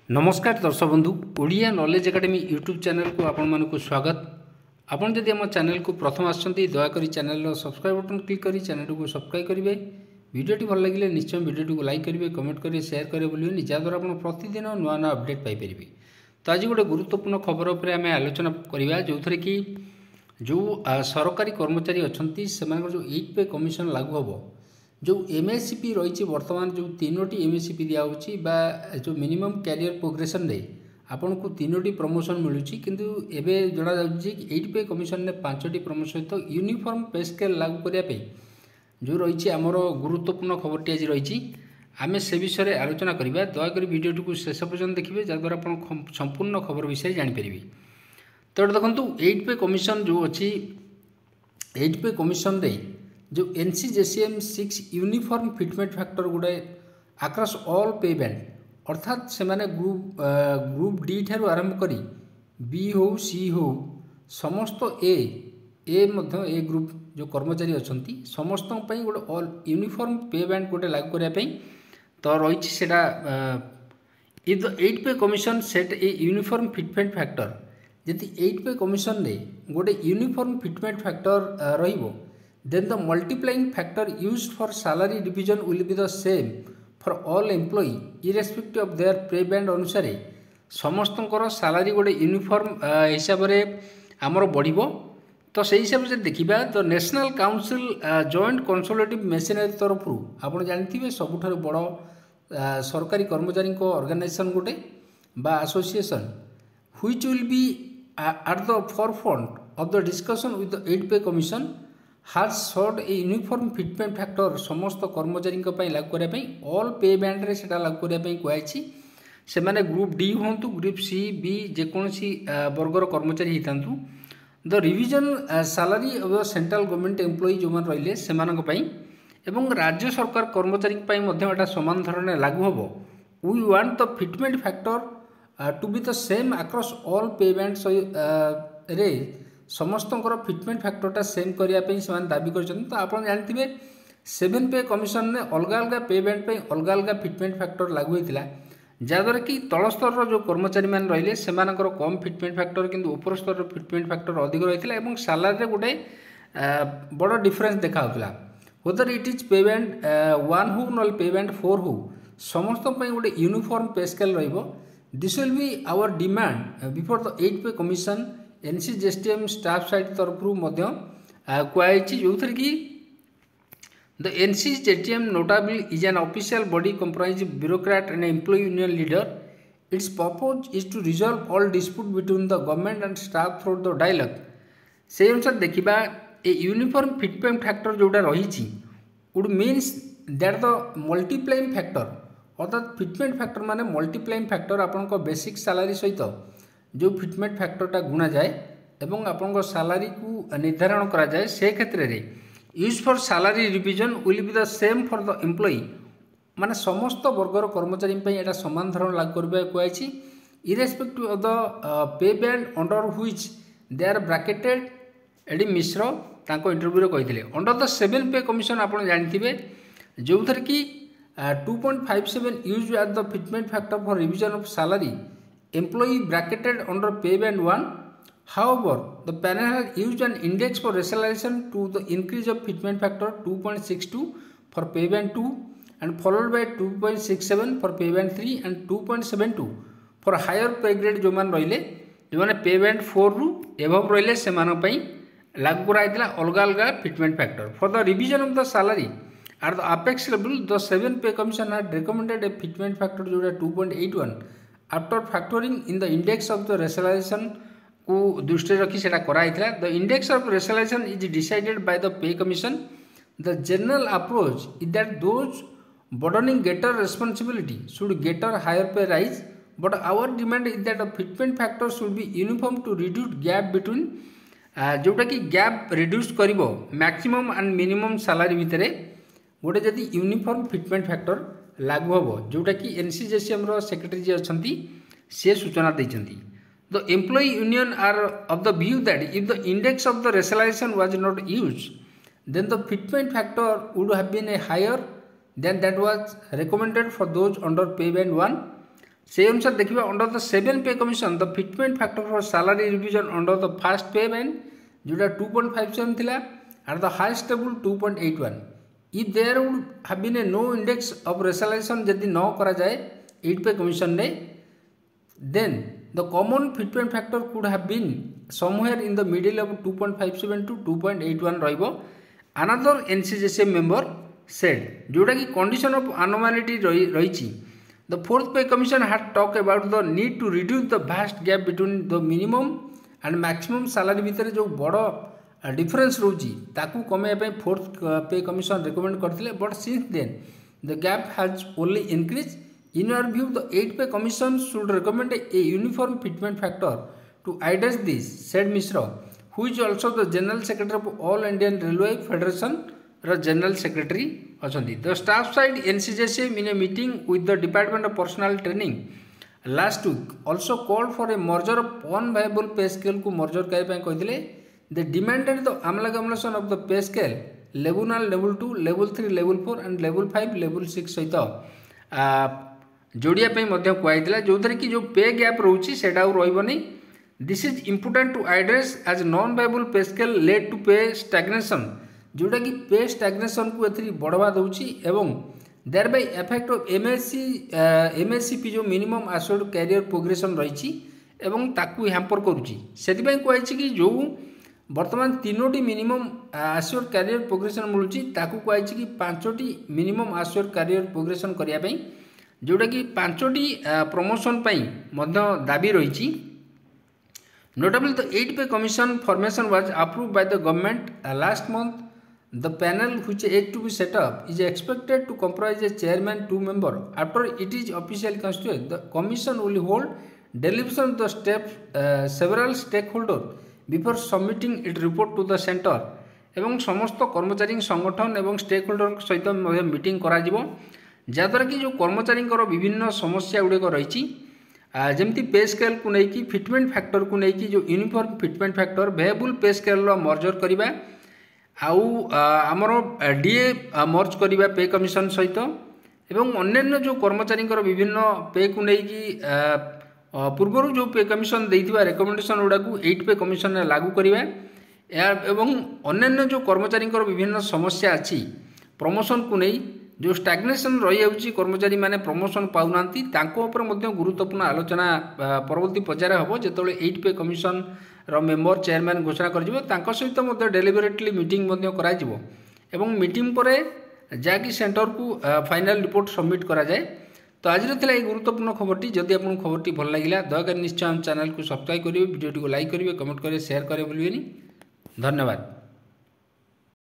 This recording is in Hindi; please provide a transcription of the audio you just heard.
नमस्कार दर्शक बंधु Odia knowledge academy YouTube channel को आपण मानक स्वागत। आपन जदि आम चैनल को प्रथम आछंती दयाकोरी चैनल सब्सक्राइब बटन क्लिक करी चैनल को सब्सक्राइब करेंगे। वीडियोटी भल लगे निश्चय वीडियो को लाइक करेंगे, कमेंट करेंगे, शेयर करेंगे बोलिए जहाँद्वारा आप प्रतिदिन नुआ नुआ अपडेट पाइपर। तो आज गोटे गुरुत्वपूर्ण खबर उपर आम आलोचना करवा जो थे कि जो सरकारी कर्मचारी अच्छा से जो 8 पे कमिशन लागू हम जो एमएससीपी रही बर्तमान जो 3टी एमएससीपी दिखाई जो मिनिमम कैरियर प्रोग्रेसन रे आपन को 3टी प्रमोशन मिलूँ किंतु एबे जना जाउछि 8 पे कमिशन ने 5टी प्रमोशन सहित यूनिफॉर्म पे स्केल लागू करने जो रही आमर गुरुत्वपूर्ण खबरटी आज रही आमे से विषय आलोचना करवा। दयाकोरी वीडियोटी को शेष पर्यंत देखिए जहाँद्वारा आप संपूर्ण खबर विषय जानीपर। तो देखो 8 पे कमिशन जो अच्छी 8 पे कमिशन रे जो NCJCM 6 यूनिफॉर्म फिटमेंट फैक्टर गुड़े आक्रॉस ऑल पे बैंड अर्थात से माने ग्रुप डी ठारू आरंभ करी बी हो सी हो समस्त ए ग्रुप जो कर्मचारी अच्छा समस्त गोटे ऑल यूनिफॉर्म पे बैंड गोटे लागू करने तो रही सेटा 8 पे कमिशन सेट ए यूनिफॉर्म फिटमेंट फैक्टर यदि 8 पे कमिशन रे गोटे यूनिफॉर्म फिटमेंट फैक्टर रहिबो then the multiplying factor used for salary division will be the same for all employee irrespective of their pay band अनुसार समस्त सालारी गोटे यूनिफॉर्म हिसाब से आमर बढ़ो। तो से हिसाब से देखा तो national council joint consolidative machinery तरफ आप जानते सबुठ बड़ सरकारी कर्मचारी ऑर्गेनाइजेशन गोटे बा association which will be at the forefront of the discussion with the 8 pay commission has sought a uniform fitment factor समस्त कर्मचारी लागू करने ऑल पे बैंड रे सेटा लागू करने कहुई से माने ग्रुप डी हूँ ग्रुप सी बी जेकोसी वर्गर कर्मचारी होता the revision salary of central government employee जो मैंने रही से एवं राज्य सरकार कर्मचारी सामान धरण लागू हम we want the fitment factor to be the same across all pay band रे समस्त फिटमेंट फैक्टरटा सेम करने से दाबी कर। तो आप जानते 7 पे कमिशन ने अलग अलग पे बैंड पे अलग अलग फिटमेंट फैक्टर लागू होता जहाँद्वारा कि तल स्तर जो कर्मचारी मैंने रही से कम फिटमेंट फैक्टर किंतु ऊपर स्तर फिटमेंट फैक्टर अधिक रही है सालारी गोटे बड़ डिफरेन्स देखा वेदर इट इज पे बैंड 1 हो ना पे बैंड 4 हो समस्त गोटे uniform pay scale this will be our demand before the 8 pay commission NCJSTM staff side तरफ कहुई जो थे कि the NCJSTM notable is an official body comprise bureaucrat and employee union leader its purpose is to resolve all dispute between the government and staff through the dialogue. से अनुसार देखा ए यूनिफॉर्म फिटमेंट फैक्टर जोटा रही would means that the multiplying factor अर्थात फिटमेंट फैक्टर माने मल्टीप्लाइंग फैक्टर आपण बेसिक सैलरी सहित जो फिटमेंट फैक्टरटा गुणा जाए एवं आपण सैलरी को निर्धारण करा जाए से क्षेत्र में use for salary revision will be the same for the employee माने समस्त वर्गर कर्मचारी यहाँ सामान धरण लागू करने कहुई irrespective of the pay band under which they are bracketed एडी मिश्र इंटरव्यू कहते अंडर द 7 पे कमिशन आप जानते जो थे कि 2.57 use at the fitment factor for revision of salary employee bracketed under pay band 1. However, the panel has used an index for rationalization to the increase of fitment factor 2.62 for pay band 2 and followed by 2.67 for pay band 3 and 2.72 for higher pay grade जो मान रहिले जो माने pay band 4 रु एभव रहिले से मानो पई लागू कराइतला अलग अलग fitment factor for the revision of the salary at the apex level the 7 pay commission had recommended a fitment factor जो 2.81 after factoring in the index of the rationalisation को दृष्टि रखी से कराइला। The index of rationalisation is decided by the pay commission. The general approach is that those burdening greater responsibility should get a higher pay rise but our demand is that fitment factor should be uniform to reduce gap between जोटा कि गैप रिड्यूस कर मैक्सिमम एंड मिनिमम सैलरी भितर गोटे जदि यूनिफॉर्म फिटमेंट फैक्टर लागू हम जोटा कि NCJCM सेक्रेटरी जी अच्छा सी सूचना देती। The employee union are of the view that if the index of the rationalisation was not use then the fitment factor would have been a higher than that was recommended for those under pay band 1 से अनुसार देखिए under the 7 pay commission the fitment factor for salary revision under the first pay band जोटा 2.57 थिला at the highest table 2.81 if there would have been a no index of rationalisation जदि न करा जाए 8 पे कमिशन ने then the common fitment factor could have been somewhere in the middle of 2.57 to 2.81 रहिबो अनदर एनसीजेसीएम मेंबर सेड जोटा कि कंडीशन ऑफ अनोमालिटी रही the fourth pay commission had talk about the need to reduce the vast gap between the minimum and maximum salary भितर जो बड़ डिफरेंस रोची ताकू कमेया फोर्थ पे कमिशन रिकमेंड करते but since then the gap has only increase in your view the 8 pay commission should recommend a uniform fitment factor to address this said Mishra who is also the general secretary of all Indian railway federation general secretary अच्छा the staff side NCJCM in a meeting with the department of personnel training last week also called for a merger of unviable pay scale को मर्जर करने कहते they demanded the amalgamation of the pay scale level 1 level 2 level 3 level 4 and level 5 level 6 सहित जोड़िया कहला जो थी कि जो पे गैप रोची से रही this is important to address as non viable pay scale lead to pay stagnation जोटा कि पे स्टैग्नेशन को एथि बढ़ावा दूची एवं thereby effect of MSCP जो मिनिमम एश्योर्ड कैरियर प्रोग्रेशन रही एवं ताकू हैम्पर करुच्ची से कही कि जो वर्तमान 3टी मिनिमम एश्योर्ड कैरियर प्रोग्रेशन मिलूँ ताकू कही कि 5टी मिनिमम एश्योर्ड कैरियर प्रोग्रेशन करने जोटा कि 5टी प्रमोशन दाबी रही notable the 8 pay commission formation was approved by the government last month The panel which is yet to be set up is expected to comprise a chairman, 2 members. After it is officially constituted, the commission will hold deliberation of the several stakeholders before submitting its report to the center. एवं समस्त कर्मचारी संगठन एवं स्टेक होल्डर सहित मीटिंग करा जहाँद्वारा कि जो कर्मचारी विभिन्न समस्या गुड़िक रही जमती पे स्केल को लेकिन फिटमेंट फैक्टर को लेकिन जो यूनिफॉर्म फिटमेंट फैक्टर वेबल पे स्केल मर्जर करवा आउ आमर डीए मर्ज करवा पे कमिशन सहित एवं अन्य जो कर्मचारी विभिन्न पे को लेकिन पूर्वर जो पे कमिशन देथिबा रिकमेंडेशन गुड़ा को 8 पे कमिशन लागू करवा एवं अन्य जो कर्मचारी विभिन्न समस्या अच्छी प्रमोशन को नहीं जो स्टैग्नेशन रही जाऊँगी कर्मचारी माने प्रमोशन पाऊना गुरुत्वपूर्ण आलोचना परवर्ती पर्यायर हम जो 8 पे कमिशन मेंबर चेयरमैन घोषणा कर सहित डेलिबरेटली मीटिंग एवं मीटिंग पर जाकि सेंटर को फाइनल रिपोर्ट सबमिट करा जाए। तो आज ये गुरुत्वपूर्ण खबरटी जदि आपको खबरटी भल लगे दयाकोरी निश्चय चैनल को सब्सक्राइब करेंगे वीडियो को लाइक करेंगे कमेंट करेंगे शेयर करेंगे भूलें। धन्यवाद।